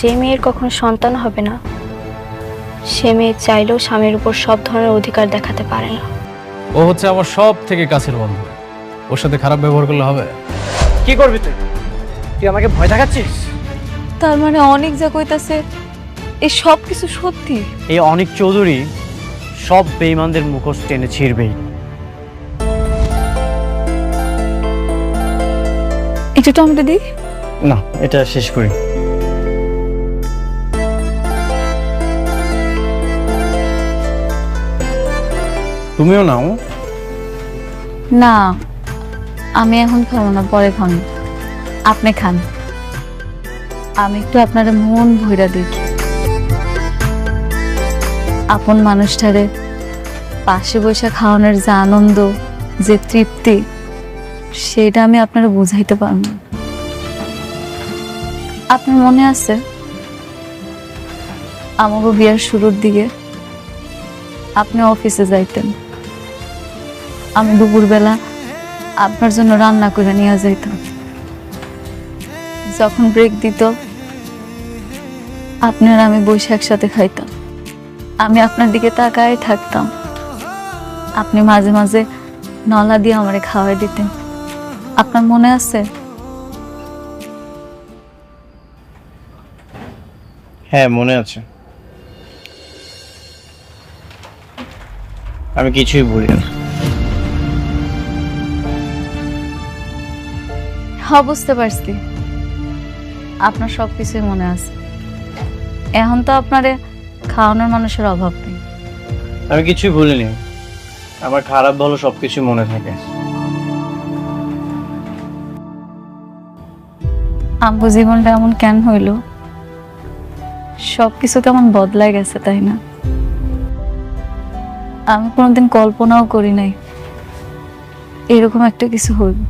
যে মেয়ের কখনো সন্তান হবে না সে মেয়ে চাইলেও স্বামীর উপর সব ধরনের অধিকার দেখাতে পারে না। ও হচ্ছে আমার সব থেকে কাছের বন্ধু, ওর সাথে খারাপ ব্যবহার করলে হবে? কি করবি তুই? তুই আমাকে ভয় দেখাচ্ছিস? তার মানে অনেক যা কইতাছে এই সব কিছু সত্যি? এই অনিক চৌধুরী সব বেঈমানদের মুখোশ টেনে ছিঁড়বেই। একটু টমেটো দি। না, এটা শেষ করি। তুমিও নাও। না, আমি এখন খাবো না, পরে খান। আপনি খান, আমি একটু আপনার মন ভইরা দেখি। আপন মানুষটারে পাশে বসে খাওয়ানোর যে আনন্দ, যে তৃপ্তি, সেটা আমি আপনারা বুঝাইতে পারব না। আপনার মনে আছে আমাকে বিয়ার শুরুর দিকে আপনি অফিসে যাইতেন, আমি দুপুরবেলা আপনার জন্য রান্না করে নিয়ে যাইতাম। যখন ব্রেক দিত আপনার আমি বসে একসাথে খাইতাম। আমি আপনার দিকে তাকায় থাকতাম, আপনি মাঝে মাঝে নলা দিয়ে আমারে খাওয়াই দিতেন। আপনার মনে আছে? হ্যাঁ, মনে আছে। আমি কিছুই ভুলি না। হ্যাঁ, বুঝতে পারছি আপনার সবকিছুই মনে আছে। এখন তো আপনারে খাওয়ানোর মানুষের অভাব নেই। আমি কিছুই ভুলিনি। আমার খারাপ ভালো সবকিছু মনে থাকে। আমগো জীবনটা এমন কেন হইল? সবকিছু কেমন বদলাই গেছে, তাই না? আমি কোনোদিন কল্পনাও করি নাই এরকম একটা কিছু হইল।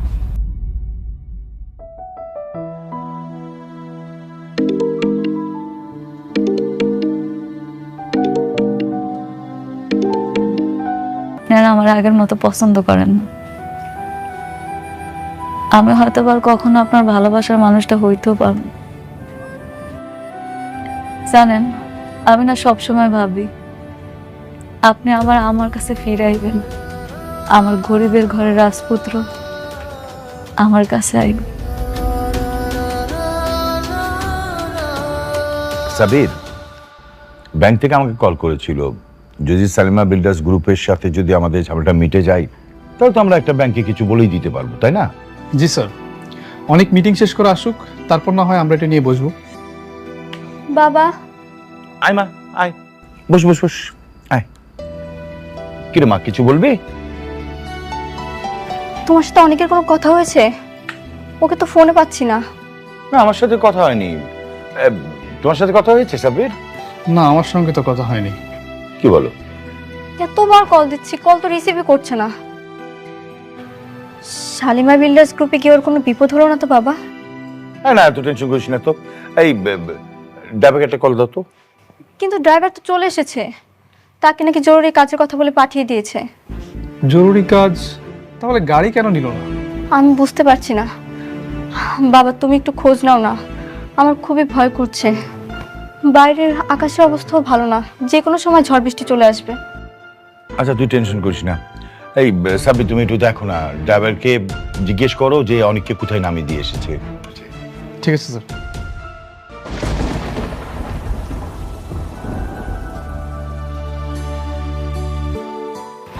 আপনারা আমার আগের মতো পছন্দ করেন না। আমি হয়তো বা কখনো আপনার ভালোবাসার মানুষটা হইতেও পারব। জানেন, আমি না সবসময় ভাবি আপনি আবার আমার কাছে ফিরে আইবেন, আমার গরিবের ঘরের রাজপুত্র আমার কাছে আইবেন। সাবির ব্যাংক থেকে আমাকে কল করেছিল, যদি সালিমা বিল্ডার্স গ্রুপের সাথে যদি আমাদের ঝামেলাটা মিটে যায় তাহলে তো আমরা একটা ব্যাংকে কিছু বলেই দিতে পারবো, তাই না? জি স্যার, অনেক মিটিং শেষ করে আসুক, তারপর না হয় আমরা এটা নিয়ে বসবো। বাবা, আয় মা, আয়, বস বস বস, আয়। কিরে মা, কিছু বলবি? তোমার সাথে অনেকের কোনো কথা হয়েছে? ওকে তো ফোনে পাচ্ছি না। না, আমার সাথে কথা হয়নি। তোমার সাথে কথা হয়েছে সাবির? না, আমার সঙ্গে তো কথা হয়নি। কি বলো? এতবার কল দিচ্ছি, কল তো রিসিভই করছে না। শালিমা বিল্ডার্স গ্রুপে কি ওর কোনো বিপদ হলো না তো বাবা? না, এত টেনশন করিস না তো। এই ড্রাইভারকে একটা কল দাও তো। কিন্তু ড্রাইভার তো চলে এসেছে, তাকে নাকি জরুরি কাজের কথা বলে পাঠিয়ে দিয়েছে। জরুরি কাজ? তাহলে গাড়ি কেন নিল না? আমি বুঝতে পারছি না বাবা, তুমি একটু খোঁজ নাও না, আমার খুবই ভয় করছে। বাইরের আকাশের অবস্থাও ভালো না, যে কোনো সময় ঝড় বৃষ্টি চলে আসবে। আচ্ছা, তুই টেনশন করিস না। এই সাবির, তুমি একটু দেখো না, ড্রাইভারকে জিজ্ঞেস করো যে অনেককে কোথায় নামিয়ে দিয়ে এসেছে। ঠিক আছে স্যার।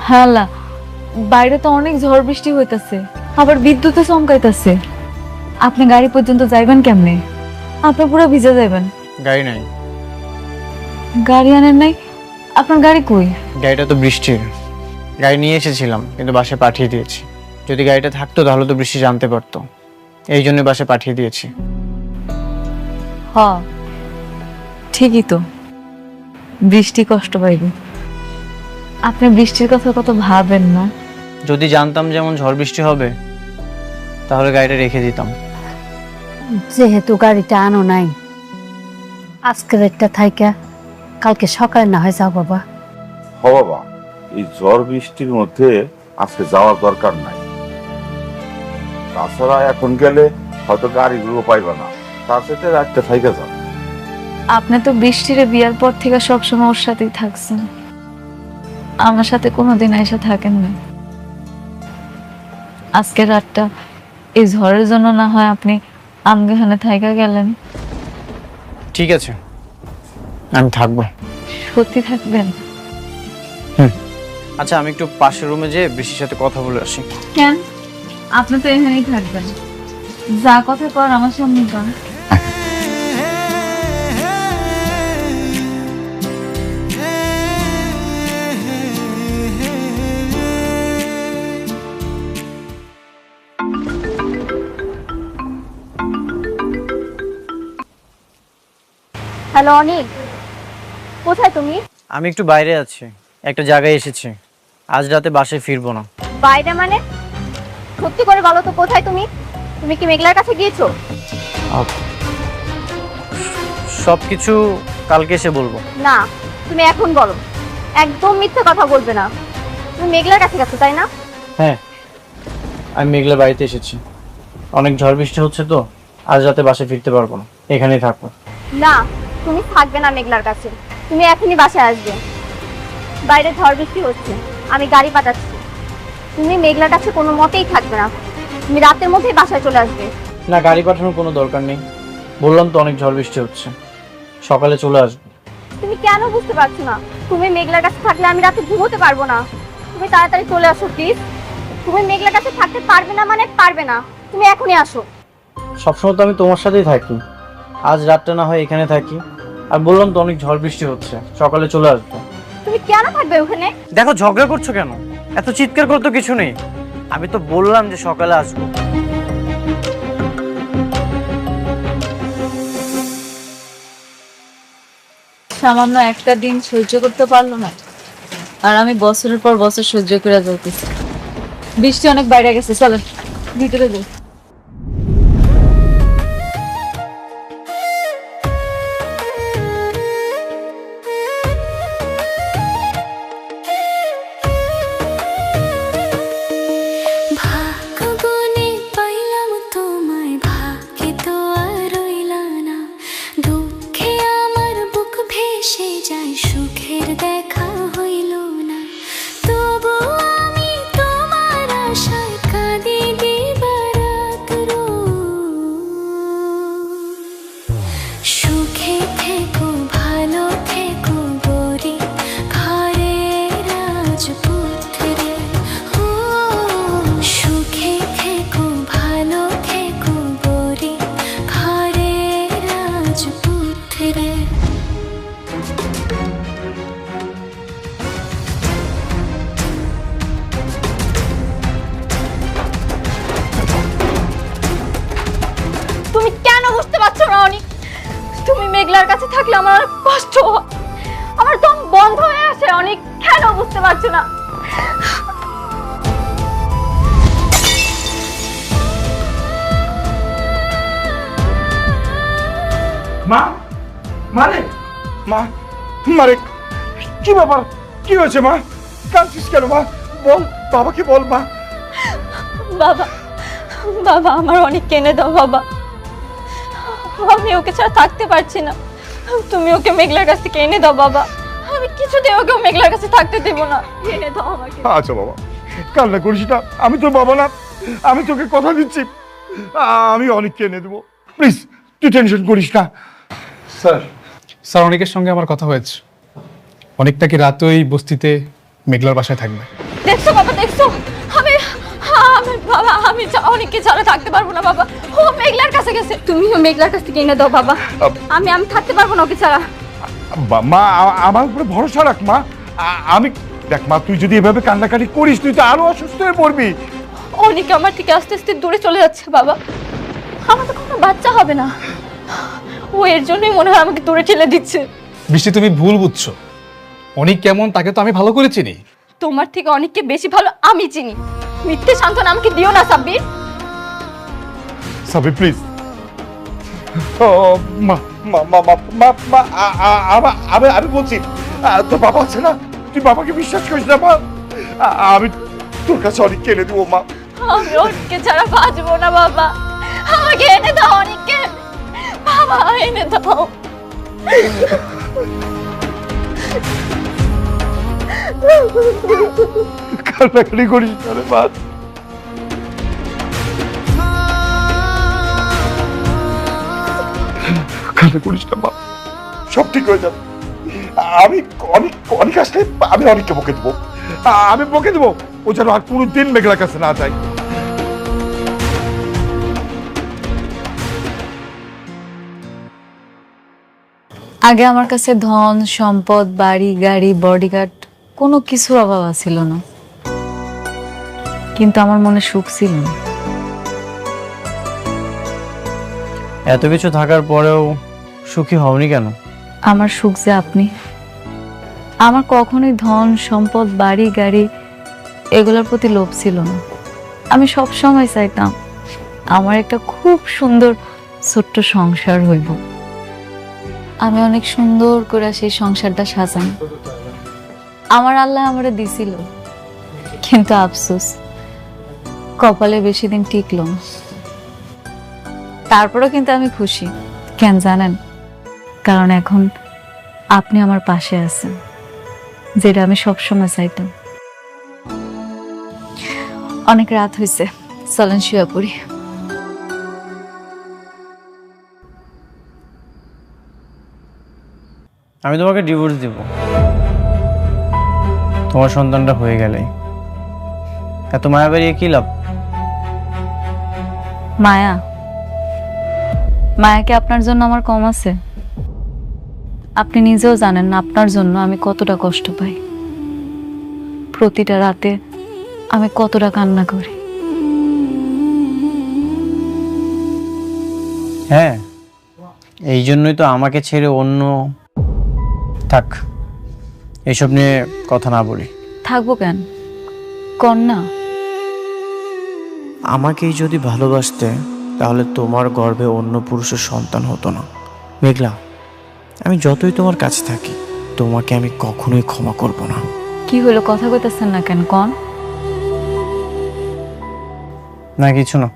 হ্যাঁ, বাইরে তো অনেক ঝড় বৃষ্টি হইতাছে, আবার বিদ্যুৎও চমকাইতাছে। আপনি গাড়ি পর্যন্ত যাইবেন কেমনে? আপনি পুরো ভিজে যাইবেন। গাড়ি নাই। গাড়ি আনেন নাই? আপনার গাড়ি কই? গাড়িটা তো বৃষ্টির। গাড়ি নিয়ে এসেছিলাম কিন্তু বাসায় পাঠিয়ে দিয়েছি। যদি গাড়িটা থাকতো তাহলে তো বৃষ্টি জানতে পারতো, এই জন্য বাসায় পাঠিয়ে দিয়েছি। হ, ঠিকই তো, বৃষ্টি কষ্ট পাইবে। আপনি বৃষ্টির কথা কত ভাবেন না? যদি জানতাম যেমন ঝড় বৃষ্টি হবে তাহলে গাড়িটা রেখে দিতাম। যেহেতু গাড়িটা আনো নাই, আজকের একটা থাইকা কালকে সকালে না হয় যাও বাবা। হ বাবা, এই ঝড় বৃষ্টির মধ্যে আজকে যাওয়ার দরকার নাই। তাছাড়া এখন গেলে হয়তো গাড়িগুলো পাইবা না, তার সাথে রাতটা থাইকা যাও। আপনি তো বৃষ্টির বিয়ার পর থেকে সবসময় ওর সাথেই থাকছেন, আমার সাথে কোনোদিন এসে থাকেন না। আজকের রাতটা এই ঝড়ের জন্য না হয় আপনি আমগাহানে থাইকা গেলেন। ঠিক আছে, আমি থাকবো। সত্যি থাকবেন? আচ্ছা, আমি একটু পাশের রুমে যেয়ে বৃষ্টির সাথে কথা বলে আসি। কেন? আপনি তো এখানেই থাকবেন, যা কথা কর আমার সামনে কর। হ্যালো অনিক, কোথায় তুমি? আমি একটু বাইরে আছি, একটা জায়গায় এসেছি। আজ রাতে বাসায় ফিরবো না। বাইরে মানে? সত্যি করে বলো তো কোথায় তুমি? তুমি কি মেঘলার কাছে গিয়েছো? সবকিছু কালকে এসে বলবো। না, তুমি এখন বলো। একদম মিথ্যে কথা বলবে না। তুমি মেঘলার কাছে গেছো তাই না? হ্যাঁ, আমি মেঘলার বাড়িতে এসেছি। অনেক ঝড় বৃষ্টি হচ্ছে তো আজ রাতে বাসায় ফিরতে পারবো না, এখানেই থাকবো। না, তুমি থাকবে না মেঘলার কাছে। তুমি এখনই বাসায় আসবে। বাইরে ঝড় বৃষ্টি হচ্ছে, আমি গাড়ি পাঠাচ্ছি। তুমি মেঘলার কাছে কোনো মতেই থাকবে না। তুমি রাতের মধ্যেই বাসায় চলে আসবে। না, গাড়ি পাঠানোর কোনো দরকার নেই। বললাম তো অনেক ঝড় বৃষ্টি হচ্ছে, সকালে চলে আসবো। তুমি কেন বুঝতে পারছো না? তুমি মেঘলার কাছে থাকলে আমি রাতে ঘুমোতে পারবো না। তুমি তাড়াতাড়ি চলে আসো প্লিজ। তুমি মেঘলার কাছে থাকতে পারবে না মানে পারবে না। তুমি এখনই আসো। সবসময় তো আমি তোমার সাথেই থাকি, আজ রাতটা না হয় এখানে থাকি। আর বললাম তো অনেক ঝড় বৃষ্টি হচ্ছে, সকালে চলে আসবো। তুমি কেন থাকবে ওখানে? দেখো, ঝগড়া করছো কেন? এত চিৎকার করতে কিছু নেই। আমি তো বললাম যে সকালে আসবো। সামান্য একটা দিন সহ্য করতে পারলো না, আর আমি বছরের পর বছর সহ্য করে যাইতেছি। বৃষ্টি অনেক বাইরে গেছে, চলেন ভিতরে যাই। ভাগ্যগুণে পাইলাম তোমায়, ভাগ্যে তো আর রইলা না। দুঃখে আমার বুক ভেসে যায়, সুখের দেখা হইল না। তবু আমি তোমার আশায় কাঁদি দিবারাত সুখে থেকো, ভালো থেকো গরি ঘরের রাজপুত্রে। ও সুখে থেকো, ভালো থেকো গরি ঘরের রাজপুত্রে। তুমি কেন বুঝতে পারছো না অনিক? তুমি মেঘলার কাছে থাকলে আমার অনেক কষ্ট হয়, আমার দম বন্ধ হয়ে আসে। অনিক, কেন বুঝতে পারছো না? মা, মারে, মা, মারে, কি ব্যাপার? কি হয়েছে মা? কাঁদছিস কেন মা? বল, বাবাকে বল মা। বাবা, বাবা আমার অনেক কেনে দাও বাবা। আমি ওকে ছাড়া থাকতে পারছি না। তুমি ওকে মেঘলার কাছ থেকে এনে দাও বাবা। আমি কিছুতেই ওকে মেঘলার কাছে থাকতে দেব না। এনে দাও আমাকে। আচ্ছা বাবা, কান্না করিস না। আমি তোর বাবা না, আমি তোকে কথা দিচ্ছি, আমি অনেককে এনে দেবো। প্লিজ, তুই টেনশন করিস না। স্যার, অনেকের সঙ্গে আমার কথা হয়েছে। অনেক নাকি রাতে ওই বস্তিতে মেঘলার বাসায় থাকবে। দেখছো বাবা, দেখছো? আমি আমি বাবা, আমি অনেককে ছাড়া থাকতে পারবো না বাবা। ও মেঘলার কাছে গেছে। তুমিও মেঘলার কাছ থেকে এনে দাও বাবা। আমি থাকতে পারবো না ওকে ছাড়া। মা, আমার উপরে ভরসা রাখ মা। আমি দেখ মা, তুই যদি এভাবে কান্নাকাটি করিস তুই তো আরো অসুস্থ হয়ে পড়বি। অনেক আমার থেকে আস্তে আস্তে দূরে চলে যাচ্ছে বাবা। আমার তো কোনো বাচ্চা হবে না। ও এর জন্যই মনে হয় আমাকে দূরে ঠেলে দিচ্ছে। বৃষ্টি, তুমি ভুল বুঝছো। অনেক কেমন তাকে তো আমি ভালো করে চিনি। তোমার থেকে অনেককে বেশি ভালো আমি চিনি। মিথ্যে সান্ত্বনা আমাকে দিও না সাব্বির। সাবি প্লিজ। মা মা মা মা মা মা আমি বলছি, তোর বাবা আছে না, তুই বাবাকে বিশ্বাস করিস না মা। আমি তোর কাছে অনেক এনে দেবো মা। আমি অনেককে ছাড়া বাঁচবো না বাবা। আমাকে এনে দাও অনেককে বাবা, এনে দাও। কান্নাকাটি করিস না রে মা। কান্না করিস না মা, সব ঠিক হয়ে যাবে। আমি অনেক অনেক আসলে আমি অনেককে বকে দেবো, আমি বকে দেবো, ও যেন আর পুরো দিন মেঘলার কাছে না যায়। আগে আমার কাছে ধন সম্পদ বাড়ি গাড়ি বডিগার্ড কোনো কিছুর অভাব ছিল না, কিন্তু আমার মনে সুখ ছিল না। এত কিছু থাকার পরেও সুখী হওনি কেন? আমার সুখ যে আপনি। আমার কখনোই ধন সম্পদ বাড়ি গাড়ি এগুলোর প্রতি লোভ ছিল না। আমি সব সময় চাইতাম আমার একটা খুব সুন্দর ছোট্ট সংসার হইব। আমি অনেক সুন্দর করে সেই সংসারটা সাজাই। আমার আল্লাহ আমারে দিছিল, কিন্তু আফসোস কপালে বেশি দিন টিকলো না। তারপরেও কিন্তু আমি খুশি, কেন জানেন? কারণ এখন আপনি আমার পাশে আছেন, যেটা আমি সবসময় চাইতাম। অনেক রাত হয়েছে, চলেন শুয়ে পড়ি। আমি তোমাকে ডিভোর্স দিব তোমার সন্তানটা হয়ে গেলে। এত মায়া বাড়িয়ে কি লাভ? মায়া মায়া কি আপনার জন্য আমার কম আছে? আপনি নিজেও জানেন না আপনার জন্য আমি কতটা কষ্ট পাই। প্রতিটা রাতে আমি কতটা কান্না করি। হ্যাঁ, এই জন্যই তো আমাকে ছেড়ে অন্য। থাক, এসব নিয়ে কথা না বলি। থাকবো কেন, কন্যা? আমাকেই যদি ভালোবাসতে তাহলে তোমার গর্ভে অন্য পুরুষের সন্তান হতো না। মেঘলা, আমি যতই তোমার কাছে থাকি তোমাকে আমি কখনোই ক্ষমা করব না। কি হলো, কথা কইতেছেন না কেন? কন। না কিছু না।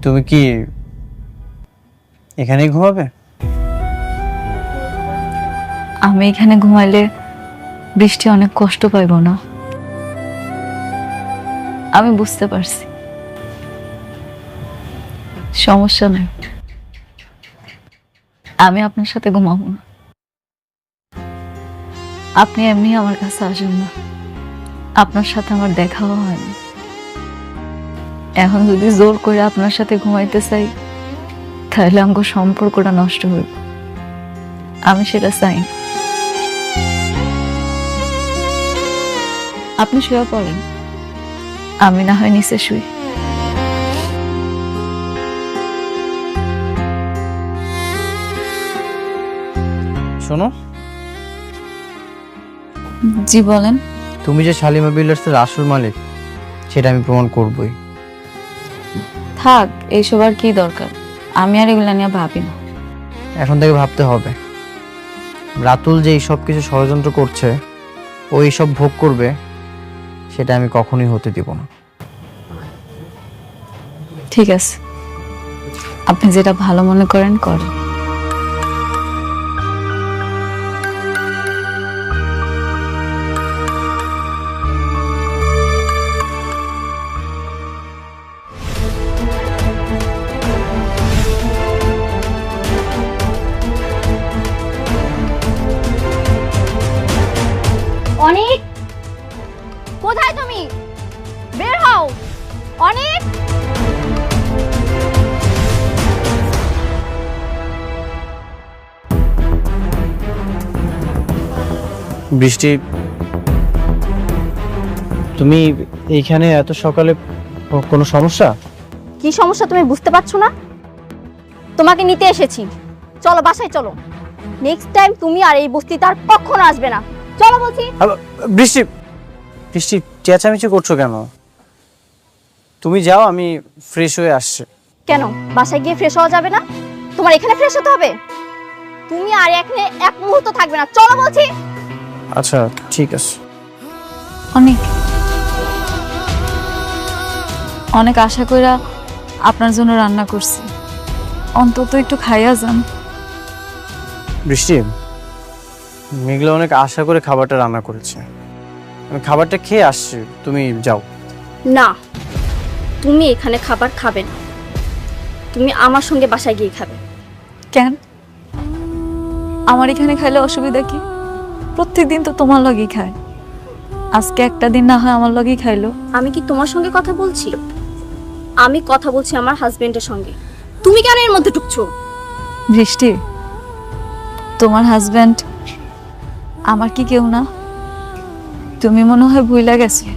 তুমি কি এখানেই ঘুমাবে? আমি এখানে ঘুমাইলে বৃষ্টি অনেক কষ্ট পাইব না? আমি বুঝতে পারছি, সমস্যা নেই। আমি আপনার সাথে ঘুমাবো না। আপনি এমনি আমার কাছে আসেন না, আপনার সাথে আমার দেখাও হয়নি। এখন যদি জোর করে আপনার সাথে ঘুমাইতে চাই তাহলে আমাকে সম্পর্কটা নষ্ট হইব। আমি সেটা চাই না। আপনি শুয়ে পড়েন, আমি না হয় নিচে শুই। শোনো, জি বলেন। তুমি যে শালিমা বিল্ডার্সের আসল মালিক সেটা আমি প্রমাণ করবই। থাক, এইসব আর কি দরকার? আমি আর এগুলা নিয়ে ভাবি না। এখন থেকে ভাবতে হবে। রাতুল যে এই সব কিছু ষড়যন্ত্র করছে, ও এইসব ভোগ করবে, সেটা আমি কখনোই হতে দিব না। ঠিক আছে, আপনি যেটা ভালো মনে করেন করেন। অনেক, কোথায় তুমি? বের হও অনেক। বৃষ্টি, তুমি এইখানে এত সকালে? কোনো সমস্যা? কি সমস্যা তুমি বুঝতে পারছো না? তোমাকে নিতে এসেছি, চলো বাসায় চলো। নেক্সট টাইম তুমি আর এই বস্তিতে আর কখনো আসবে না। চলো বলছি। বৃষ্টি, বৃষ্টি চেঁচামেচি করছো কেন? তুমি যাও, আমি ফ্রেশ হয়ে আসছি। কেন বাসায় গিয়ে ফ্রেশ হওয়া যাবে না? তোমার এখানে ফ্রেশ হতে হবে। তুমি আর এখানে এক মুহূর্ত থাকবে না, চলো বলছি। আচ্ছা ঠিক আছে। অনেক অনেক আশা কইরা আপনার জন্য রান্না করছি, অন্তত একটু খাইয়া যান। বৃষ্টি, মেঘলা অনেক আশা করে খাবারটা রান্না করেছে। আমি খাবারটা খেয়ে আসছি, তুমি যাও। না, তুমি এখানে খাবার খাবে না, তুমি আমার সঙ্গে বাসায় গিয়ে খাবে। কেন? আমার এখানে খাইলে অসুবিধা কি? প্রত্যেকদিন তো তোমার লগেই খায়, আজকে একটা দিন না হয় আমার লগেই খাইলো। আমি কি তোমার সঙ্গে কথা বলছি? আমি কথা বলছি আমার হাজবেন্ডের সঙ্গে। তুমি কেন এর মধ্যে ঢুকছো? বৃষ্টি, তোমার হাজবেন্ড আমার কি কেউ না? তুমি মনে হয় ভুইলা গেছো,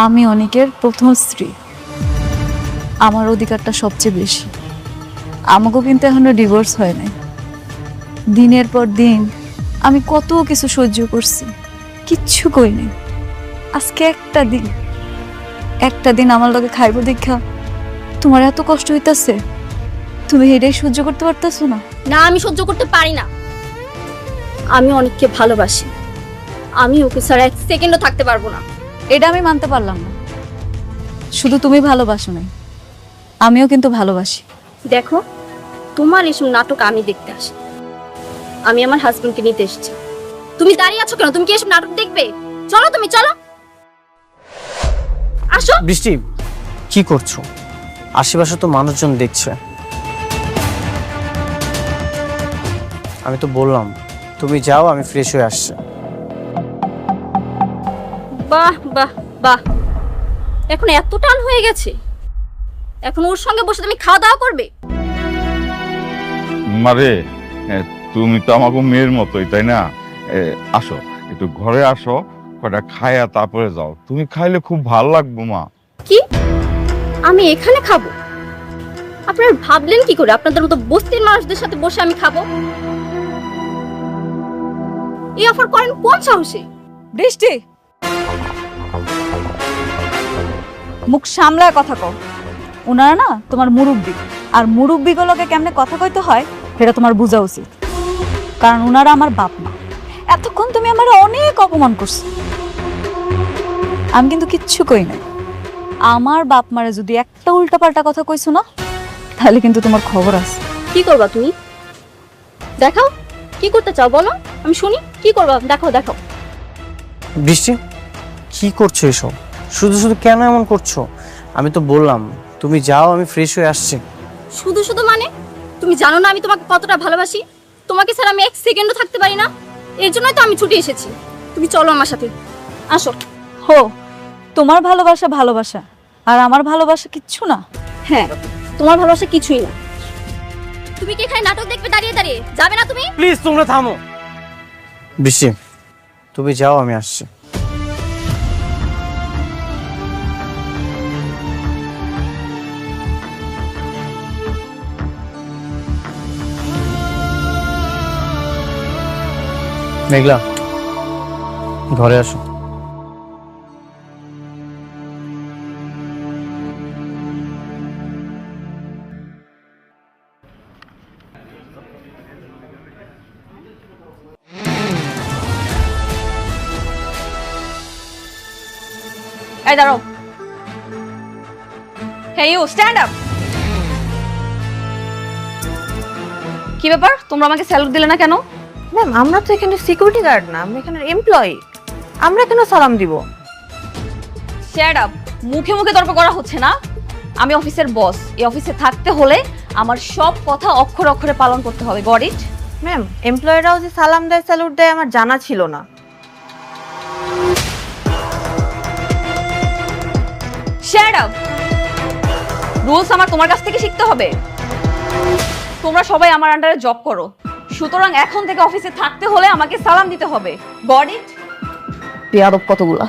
আমি অনেকের প্রথম স্ত্রী, আমার অধিকারটা সবচেয়ে বেশি। আমাকেও কিন্তু এখনো ডিভোর্স হয় নাই। দিনের পর দিন আমি কত কিছু সহ্য করছি, কিচ্ছু কই নাই। আজকে একটা দিন আমার লগে খাইব দেখা তোমার এত কষ্ট হইতাছে, তুমি এটাই সহ্য করতে পারতেছো না? না, আমি সহ্য করতে পারি না। আমি অনেককে ভালোবাসি, আমি ওকে ছাড়া এক সেকেন্ডও থাকতে পারবো না। এটা আমি মানতে পারলাম না। শুধু তুমি ভালোবাসো নাই, আমিও কিন্তু ভালোবাসি। দেখো, তোমার এসব নাটক আমি দেখতে আসি, আমি আমার হাজবেন্ডকে নিতে এসেছি। তুমি দাঁড়িয়ে আছো কেন? তুমি কি এসব নাটক দেখবে? চলো, তুমি চলো, আসো। বৃষ্টি, কি করছো? আশেপাশে তো মানুষজন দেখছে। আমি তো বললাম তুমি যাও, আমি ফ্রেশ হয়ে আসছি। বাহ বাহ বাহ, এখন এত টান হয়ে গেছে, এখন ওর সঙ্গে বসে তুমি খাওয়া দাওয়া করবে? মারে, তুমি তো আমাকে মেয়ের মতোই, তাই না? আসো, একটু ঘরে আসো, কটা খায়া তারপরে যাও। তুমি খাইলে খুব ভালো লাগবে মা। কি? আমি এখানে খাবো? আপনারা ভাবলেন কি করে আপনাদের মতো বস্তির মানুষদের সাথে বসে আমি খাবো? এই অফার করেন কোন সাহসে? বৃষ্টি, মুখ সামলায় কথা কও। ওনারা না তোমার মুরব্বী, আর মুরব্বীগুলোকে কেমনে কথা কইতে হয় সেটা তোমার বোঝা উচিত, কারণ ওনারা আমার বাপ মা। এতক্ষণ তুমি আমার অনেক অপমান করছো, আমি কিন্তু কিচ্ছু কই নাই। আমার বাপ মারে যদি একটা উল্টাপাল্টা কথা কইছো না, তাহলে কিন্তু তোমার খবর আছে। কি করবা তুমি? দেখাও, কি করতে চাও বলো, আমি শুনি। কি করবা? দেখাও দেখাও। বৃষ্টি, কি করছো এসব? শুধু শুধু কেন এমন করছো? আমি তো বললাম তুমি যাও, আমি ফ্রেশ হয়ে আসছি। শুধু শুধু মানে? তুমি জানো না আমি তোমাকে কতটা ভালোবাসি? তোমাকে ছাড়া আমি এক সেকেন্ডও থাকতে পারি না। এর জন্যই তো আমি ছুটে এসেছি। তুমি চলো আমার সাথে, আসো। হো, তোমার ভালোবাসা ভালোবাসা, আর আমার ভালোবাসা কিচ্ছু না। হ্যাঁ, তোমার ভালোবাসা কিছুই না। তুমি কি এখানে নাটক দেখবে দাঁড়িয়ে দাঁড়িয়ে? যাবে না তুমি? প্লিজ তোমরা থামো। বৃষ্টি, তুমি যাও, আমি আসছি। মেঘলা, ঘরে আসো। এই দাঁড়াও। Hey you, stand up. কি ব্যাপার, তোমরা আমাকে স্যালুট দিলে না কেন? ম্যাম, আমরা তো এখানে সিকিউরিটি গার্ড না, আমরা এখানে এমপ্লয়ি, আমরা কেন সালাম দিব? Stand up. মুখে মুখে তর্ক করা হচ্ছে না। আমি অফিসের বস, এই অফিসে থাকতে হলে আমার সব কথা অক্ষরে অক্ষরে পালন করতে হবে। Got it? ম্যাম, এমপ্লয়িরাও যে সালাম দেয়, স্যালুট দেয়, আমার জানা ছিল না। Shut up. রুলস আমার তোমার কাছ থেকে শিখতে হবে। তোমরা সবাই আমার আন্ডারে জব করো, সুতরাং এখন থেকে অফিসে থাকতে হলে আমাকে সালাম দিতে হবে। Got it? বেয়াদব কতগুলা।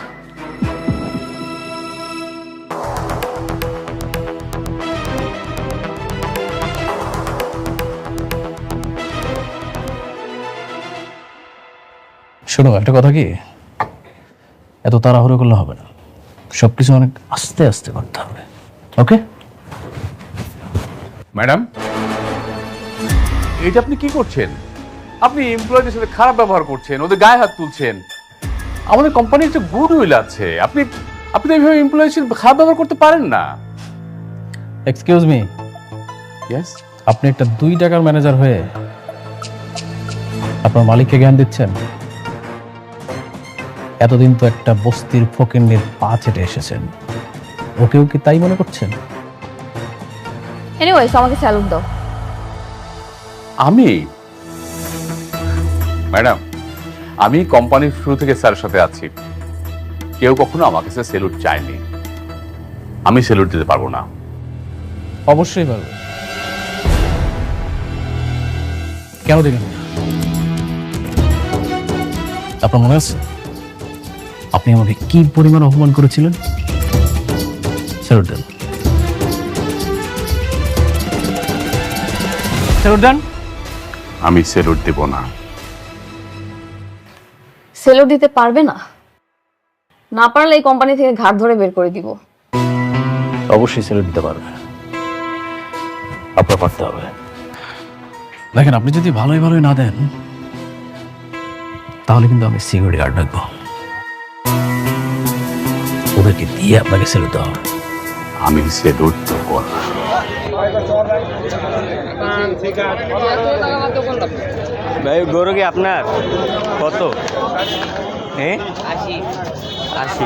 শোনো, একটা কথা কি, এত তাড়াহুড়ো করলে হবে না, সবকিছু অনেক আস্তে আস্তে করতে হবে। ওকে ম্যাডাম, এটা আপনি কি করছেন? আপনি এমপ্লয়ীদের সাথে খারাপ ব্যবহার করছেন, ওদের গায়ে হাত তুলছেন। আমাদের কোম্পানির একটা গুড উইল আছে, আপনি আপনি এইভাবে এমপ্লয়ীর সাথে খারাপ ব্যবহার করতে পারেন না। Excuse me, yes. আপনি একটা 2 টাকার ম্যানেজার হয়ে আপনার মালিককে জ্ঞান দিচ্ছেন? এতদিন তো একটা বস্তির ফকিন্নির পা চেটে এসেছেন, ওকেও কি তাই মনে করছেন? এনিওয়েজ আমাকে স্যালুট দাও। আমি ম্যাডাম, আমি কোম্পানির শুরু থেকে স্যারের সাথে আছি, কেউ কখনো আমার কাছে সেলুট চায়নি, আমি সেলুট দিতে পারবো না। অবশ্যই পারবে। কেন দিবেন? আপনার মনে আছে আপনি আমাকে কি পরিমাণ অপমান করেছিলেন? স্যালুট দেন, স্যালুট দেন। আমি সেলুট দেব না। স্যালুট দিতে পারবে না? না পারলে এই কোম্পানি থেকে ঘাট ধরে বের করে দিব। অবশ্যই স্যালুট দিতে পারবে, আপনার পারতে হবে। দেখেন, আপনি যদি ভালোই ভালোই না দেন তাহলে কিন্তু আমি সিকিউরিটি গার্ড রাখবো, ওদেরকে দিয়ে আপনাকে স্যালুট দেওয়া হবে। আমি সেলুট দেব না। ভাই গরু কি আপনার? কত? হ্যাঁ 80।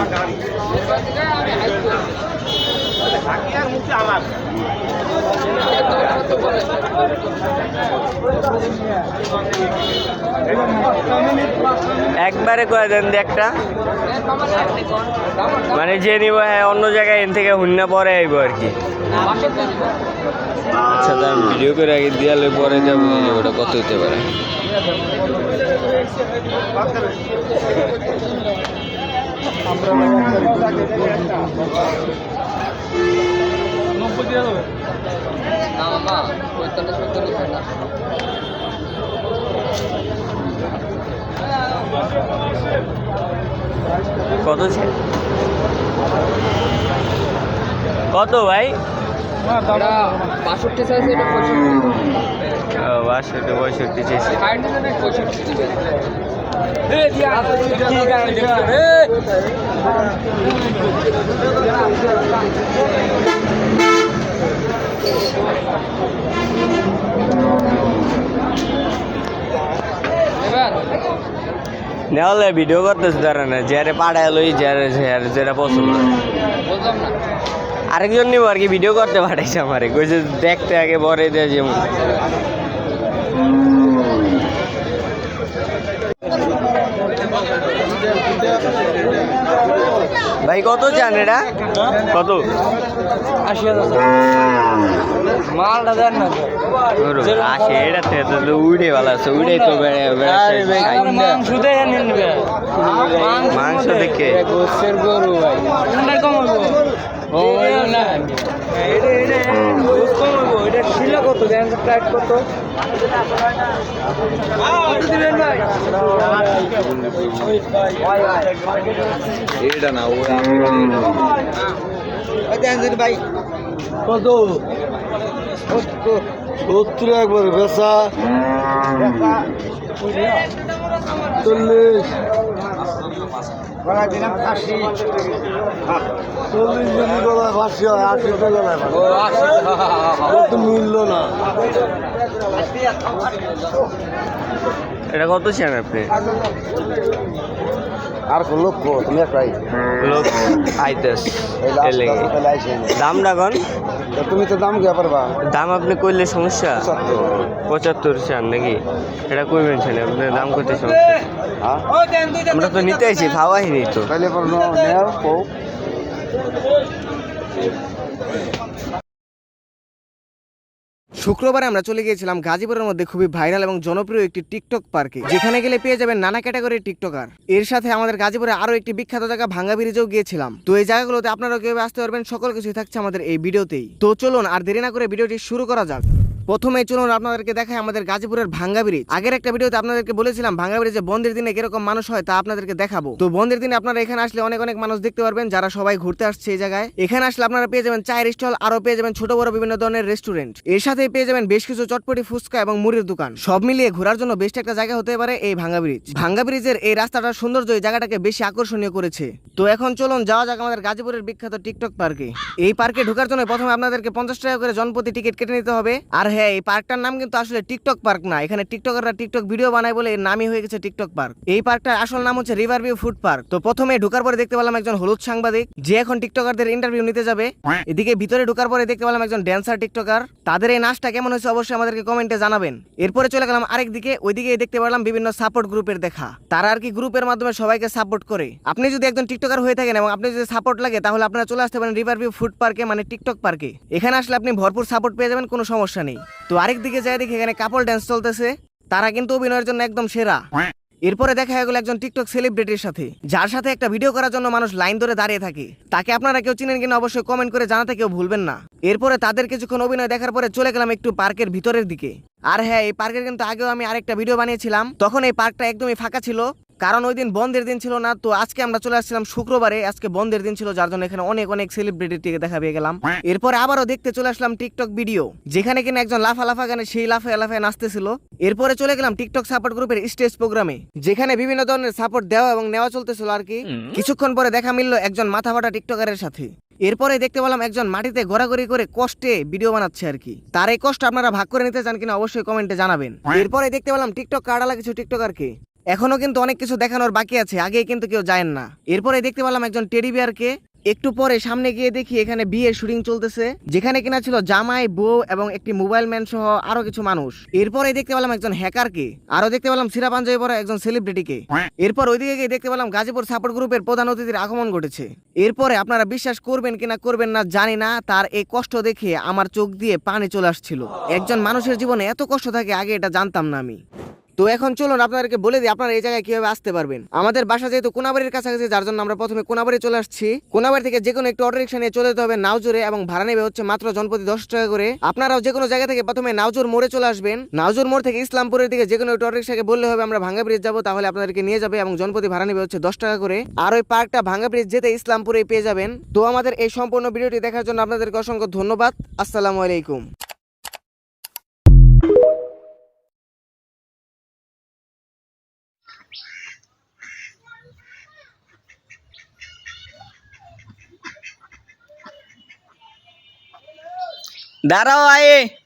একবারে কয়ে দেন একটা, মানে যে নিব অন্য জায়গায় এন থেকে হুন্না পরে আইব আর কি। আচ্ছা, তার ভিডিও করে আগে দিয়ালে পরে যাবো, ওটা কত হতে পারে? কত কত ভাই? 62 চাইছে, এটা 65। 62 চাইছে। নেওয়ালে ভিডিও করতেছে তারা না, যারে পাড়ায় লই, যারে যেটা পছন্দ। আরেকজন নিব আর কি, ভিডিও করতে পাঠাইছে আমারে, কইছে দেখতে আগে পরে দেয় যেমন। ভাই কত চান এটা? কত? 80,000। মালটা দেন না। 80 এটা তো উড়ে ভালো আছে, উড়ে তো মাংস দেয় নিবে। মাংস দেখে গোছের গরু ভাই কম হইব। ও না এটা গোছ কম হইব। এটা ছিল কত? দেন প্রাইস কত? দিবেন ভাই? এটা না, ও ভাই কত? 70 একবারে বেচা 40 মূল্য না। এটা কত চান আপনি? আর কোন লোক তুমি একটাই লোক আইতেস দামটা কোন? তুমি তো দাম কে পারবা? দাম আপনি কইলে সমস্যা? 75 চান নাকি? এটা কইবেন চান আপনি দাম করতে সমস্যা? আমরা তো নিতে আইছি, খাওয়াই নি তো। তাহলে শুক্রবারে আমরা চলে গিয়েছিলাম গাজীপুরের মধ্যে খুবই ভাইরাল এবং জনপ্রিয় একটি টিকটক পার্কে, যেখানে গেলে পেয়ে যাবেন নানা ক্যাটাগরির টিকটকার। এর সাথে আমাদের গাজীপুরে আরো একটি বিখ্যাত জায়গা ভাঙ্গা ব্রিজেও গিয়েছিলাম। তো এই জায়গাগুলোতে আপনারা কিভাবে আসতে পারবেন সকল কিছুই থাকছে আমাদের এই ভিডিওতেই। তো চলুন আর দেরি না করে ভিডিওটি শুরু করা যাক। প্রথমে চলুন আপনাদেরকে দেখাই আমাদের গাজীপুরের ভাঙ্গা ব্রিজ। আগের একটা ভিডিওতে আপনাদেরকে বলেছিলাম ভাঙ্গা ব্রিজে বন্ধের দিনে কিরকম মানুষ হয় তা আপনাদেরকে দেখাবো। তো বন্ধের দিনে আপনারা এখানে আসলে অনেক অনেক মানুষ দেখতে পারবেন, যারা সবাই ঘুরতে আসছে এই জায়গায়। এখানে আসলে আপনারা পেয়ে যাবেন চায়ের স্টল, আরো পেয়ে যাবেন ছোট বড় বিভিন্ন ধরনের রেস্টুরেন্ট। এর সাথে পেয়ে যাবেন বেশ কিছু চটপটি, ফুচকা এবং মুড়ির দোকান। সব মিলিয়ে ঘোরার জন্য বেস্ট একটা জায়গা হতে পারে এই ভাঙ্গা ব্রিজ। ভাঙ্গা ব্রিজের এই রাস্তাটার সৌন্দর্য এই জায়গাটাকে বেশি আকর্ষণীয় করেছে। তো এখন চলুন যাওয়া যাক আমাদের গাজীপুরের বিখ্যাত টিকটক পার্কে। এই পার্কে ঢোকার জন্য প্রথমে আপনাদেরকে 50 টাকা করে জনপ্রতি টিকিট কেটে নিতে হবে। আর হ্যাঁ, এই পার্কটার নাম কিন্তু আসলে টিকটক পার্ক না, এখানে টিকটকাররা টিকটক ভিডিও বানায় বলে এর নামই হয়ে গেছে টিকটক পার্ক। এই পার্কটার আসল নাম হচ্ছে রিভার ভিউ ফুড পার্ক। তো প্রথমে ঢোকার পরে দেখতে পেলাম একজন হলুদ সাংবাদিক, যে এখন টিকটকারদের ইন্টারভিউ নিতে যাবে। এদিকে ভিতরে ঢোকার পরে দেখতে পেলাম একজন ড্যান্সার টিকটকার। তাদের এই নাচটা কেমন হয়েছে অবশ্যই আমাদেরকে কমেন্টে জানাবেন। এরপরে চলে গেলাম আরেক দিকে, ওইদিকে দেখতে পেলাম বিভিন্ন সাপোর্ট গ্রুপের দেখা। তারা আর কি গ্রুপের মাধ্যমে সবাইকে সাপোর্ট করে। আপনি যদি একজন টিকটকার হয়ে থাকেন এবং আপনি যদি সাপোর্ট লাগে, তাহলে আপনারা চলে আসতে পারেন রিভার ভিউ ফুড পার্কে, মানে টিকটক পার্কে। এখানে আসলে আপনি ভরপুর সাপোর্ট পেয়ে যাবেন, কোনো সমস্যা নেই। তো আরেক দিকে যাই দেখি এখানে কাপল ড্যান্স চলতেছে, তারা কিন্তু অভিনয়ের জন্য একদম সেরা। এরপরে দেখা গেল একজন টিকটক সেলিব্রিটির সাথে, যার সাথে একটা ভিডিও করার জন্য মানুষ লাইন ধরে দাঁড়িয়ে থাকে। তাকে আপনারা কেউ চিনেন কিনা অবশ্যই কমেন্ট করে জানাতে কেউ ভুলবেন না। এরপরে তাদের কিছুক্ষণ অভিনয় দেখার পরে চলে গেলাম একটু পার্কের ভিতরের দিকে। আর হ্যাঁ, এই পার্কের কিন্তু আগেও আমি আরেকটা ভিডিও বানিয়েছিলাম, তখন এই পার্কটা একদমই ফাঁকা ছিল, কারণ ওই দিন বন্ধের দিন ছিল না। তো আজকে আমরা চলে আসছিলাম শুক্রবারে, আজকে বন্ধের দিন ছিল, যার জন্য এখানে অনেক অনেক সেলিব্রিটিকে দেখা পেয়ে গেলাম। এরপরে আবারও দেখতে চলে আসলাম টিকটক ভিডিও, যেখানে কিনা একজন লাফা গানে সেই লাফায় নাচতেছিল। এরপরে চলে গেলাম টিকটক সাপোর্ট গ্রুপের স্টেজ প্রোগ্রামে, যেখানে বিভিন্ন ধরনের সাপোর্ট দেওয়া এবং নেওয়া চলতেছিল আর কি। কিছুক্ষণ পরে দেখা মিলল একজন মাথা ফাটা টিকটকারের সাথে। এরপরে দেখতে পেলাম একজন মাটিতে ঘোরাঘুরি করে কষ্টে ভিডিও বানাচ্ছে আর কি। তার এই কষ্ট আপনারা ভাগ করে নিতে চান কিনা অবশ্যই কমেন্টে জানাবেন। এরপরে দেখতে পেলাম টিকটক কার্ডালা কিছু টিকটকারকে। এখনো কিন্তু অনেক কিছু দেখানোর বাকি আছে, আগে কিন্তু কেউ যায় না। এরপরে দেখতে পেলাম একজন টেডি বিয়ারকে। একটু পরে সামনে গিয়ে দেখি এখানে বিয়ের শুটিং চলতেছে, যেখানে কিনা ছিল জামাই, বউ এবং একটি মোবাইল ম্যান সহ আরো কিছু মানুষ। এরপরে দেখতে পেলাম একজন হ্যাকারকে, আরো দেখতে পেলাম সিরা পাঞ্জাবি পরা একজন সেলিব্রিটিকে। এরপর ওইদিকে গিয়ে দেখতে পেলাম গাজীপুর সাপোর্ট গ্রুপের প্রধান অতিথির আগমন ঘটেছে। এরপরে আপনারা বিশ্বাস করবেন কিনা করবেন না জানি না, তার এই কষ্ট দেখে আমার চোখ দিয়ে পানি চলে আসছিল। একজন মানুষের জীবনে এত কষ্ট থাকে, আগে এটা জানতাম না আমি। তো এখন চলুন আপনাদেরকে বলে দিই আপনারা এই জায়গায় কিভাবে আসতে পারবেন। আমাদের বাসা যেহেতু কোনাবাড়ির কাছাকাছি, যার জন্য আমরা প্রথমে কোনাবাড়ি চলে আসছি। কোনাবাড়ি থেকে যে কোনো একটু অটো রিক্সা নিয়ে চলে যেতে হবে নাউজুরে, এবং ভাড়া নেবে হচ্ছে মাত্র জনপ্রতি 10 টাকা করে। আপনারাও যে কোনো জায়গা থেকে প্রথমে নাউজুর মোড়ে চলে আসবেন। নাউজুর মোড় থেকে ইসলামপুরের দিকে যে কোনো একটু অটো রিক্সাকে বললে হবে আমরা ভাঙ্গা ব্রিজ যাবো, তাহলে আপনাদেরকে নিয়ে যাবে এবং জনপ্রতি ভাড়া নেবে হচ্ছে 10 টাকা করে। আর ওই পার্কটা ভাঙ্গা ব্রিজ যেতে ইসলামপুরেই পেয়ে যাবেন। তো আমাদের এই সম্পূর্ণ ভিডিওটি দেখার জন্য আপনাদেরকে অসংখ্য ধন্যবাদ। আসসালামু আলাইকুম। दाराओ आए।